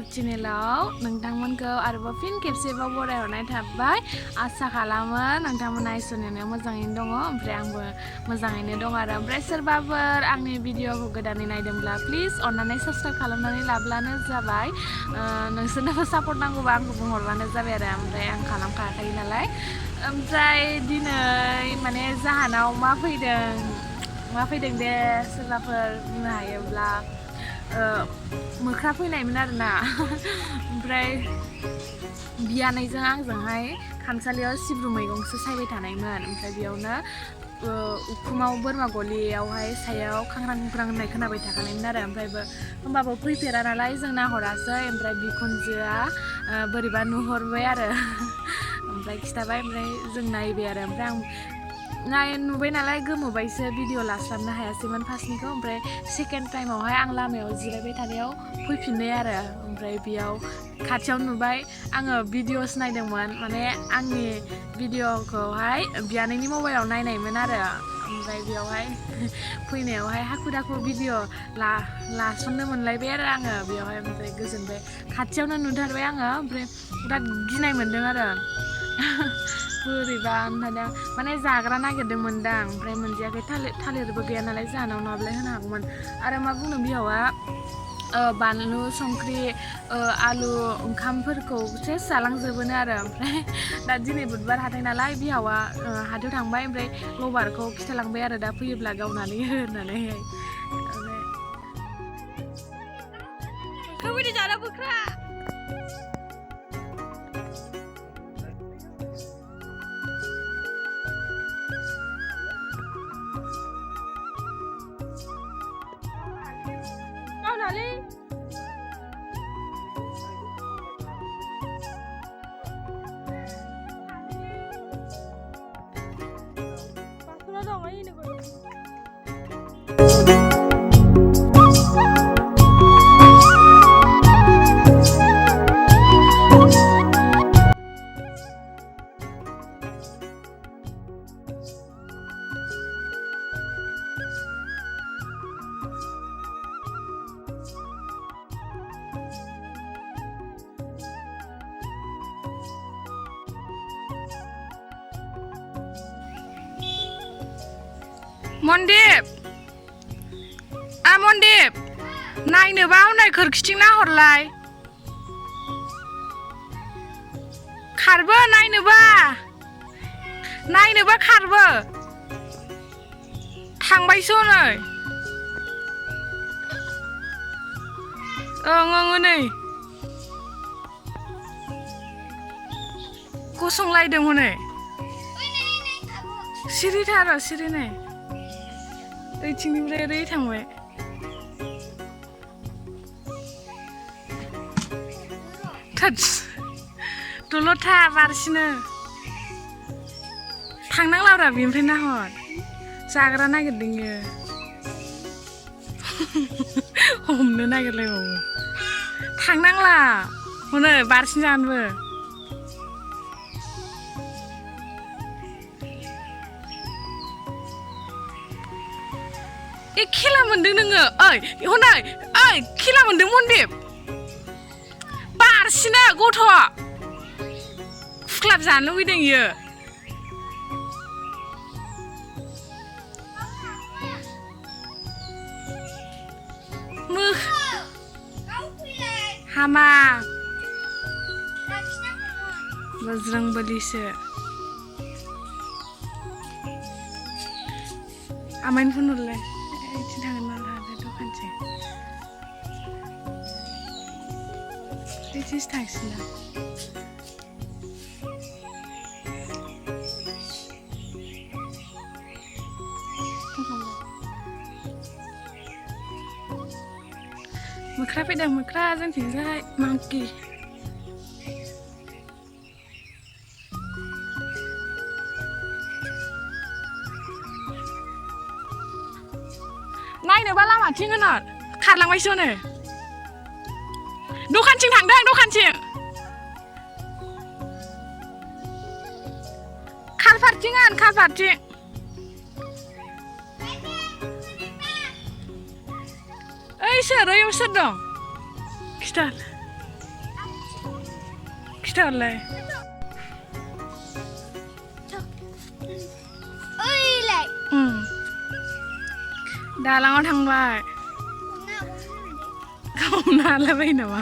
YouTube चेनेलाव नोंथांमोनखौ आरोबाव फिन खेबसेबाव बरायहरनाय थाबाय। आसा खालामो नोंथांमोना इसोरनि मोजाङैनो दङ, ओमफ्राय आंबो मोजाङैनो दं आरो। ओमफ्राय सोरबाफोर आंनि भिडिअखौ गोदानै नायदोंब्ला प्लिज अन्नानै साबस्क्राइब खालामनानै लाब्लानो जाबाय। नोंसोरनोबो सापर्ट नांगौबा आंखौ बुंहरबानो जाबाय आरो, ओमफ्राय आं खालामखायाखै नालाय। ओमफ्राय दिनै माने जाहानाव मा फैदों दे सोरबाफोर बुंनो हायोब्ला मोख्रा फैनायमोन आरोना। ओमफ्राय बियानैजों आंजोंहाय खामसालियाव सिब्रु मैगंसो सायबाय थानायमोन। ओमफ्राय बेयावनो उखुमाव बोरमा गलियावहाय सायाव खांख्रां खुंख्रां होननाय खोनाबाय थाखानायमोन आरो। ओमफ्रायबो होमबाबो फैफेरा नालाय जों नाहरासै। ओमफ्राय बिखुनजोआ बोरैबा नुहरबाय आरो ओमफ्राय खिथाबाय। ओमफ्राय जों नायबाय आरो, ओमफ्राय आं नुबाय नालाय गोमोबायसो, भिडिअ लास्लाबनो हायासैमोन फार्स्टनिखौ। ओमफ्राय सेकेन्ड टाइमावहाय आं लामायाव जिरायबाय थानायाव फैफिनबाय आरो। ओमफ्राय बेयाव खाथियाव नुबाय, आङो भिडिअस नायदोंमोन, माने आंनि भिडिअखौहाय बियानैनि मबाइलाव नायनायमोन आरो। ओमफ्राय बेयावहाय फैनायावहाय हाखु दाखु भिडिअ लासननो मोनलायबाय आरो आङो बेयावहाय। ओमफ्राय गोजोनबाय, खाथियावनो नुथारबाय आङो। ओमफ्राय बिराद गिनाय मोनदों आरो बोरैबा होनदों, माने जाग्रा नागिरदोंमोनदां, ओमफ्राय मोनजायाखै। थालिरबो गैया नालाय जाहानाव, नङाब्लाय होनो हागौमोन। आरो मा बुंदों बिहावा, बानलु संख्रि आलु ओंखामफोरखौ सेस जालांजोबोनो आरो। ओमफ्राय दा दिनै बुधबार हाथाय नालाय बिहावा हाथायाव थांबाय। ओमफ्राय लबारखौ खिथालांबाय आरो दा फैयोब्ला गावनानै हो होननानैहाय। ओमफ्राय जाना बोख्रा गावनालै मनदिप मनदिप नायनोबा हनै खोरखिथिं नाहरलाय। खारबो नायनोबा खारबो थांबायसो नै। ओं नै गसंलायदों हनै। सिरिथार सिरि नै, ओइथिंनिफ्राय ओरै थांबाय। दलथा बारसिनो थांनांलाब्रा बेनिफ्राय नाहर, जाग्रा नागिरदों इयो। हमनो नागिरलायबावो, थांनांला हनै बारसिन जानोबो। खेला मोनदों नोङो? हनै खेला मोनदों मनदिप, बारसिनो गथ' फुख्लाब जानो लुगैदों इयो। हामा बज्रंबलिसो। आमाइनो फन हरलाय, बिथिं थांगोन ना थाङाथाय दखानथिं। बिथिंसो थांसै ना। मोख्रा फैदों, मोख्रा जोंथिंजाय मांकि। नायनोबा लामाथिं होनर, खारलांबायसो नै। दखानथिं थांदों, दखानथिं। खालपारथिं खालपारथिं। ओइ सोर दं खिथा खिथाहरलाय ओइलाय दालाङाव थांबाय हमनो हालाबायो नामा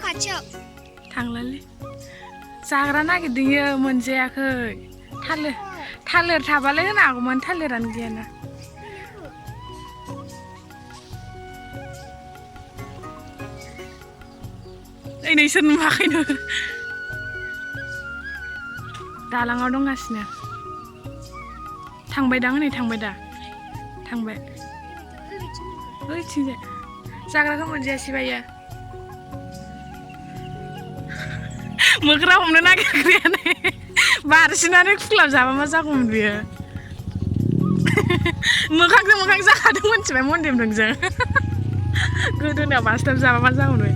खाथियाव थांलालै जाग्रा नागिरदों मोनजायाखै थालिर थाबालाय होनो हागौमोन थालिरानो गैयाना ओइ नोंसोर नुवाखैनो दालाङाव दंगासिनो थांबायदां हनै थांबाय दा थांबाय ओइथिंजाय जाग्राखौ मोनजायासै बायो मोख्रा हमनो नागिरग्रायानो बारसिनानै खुख्लाब जाबा मा जागौमोन बियो मोखांजों मोखां जाखादों मोनथिबाय मन्दिर नोंजों गोदोनायाव बासथाब जाबा मा जागौमोन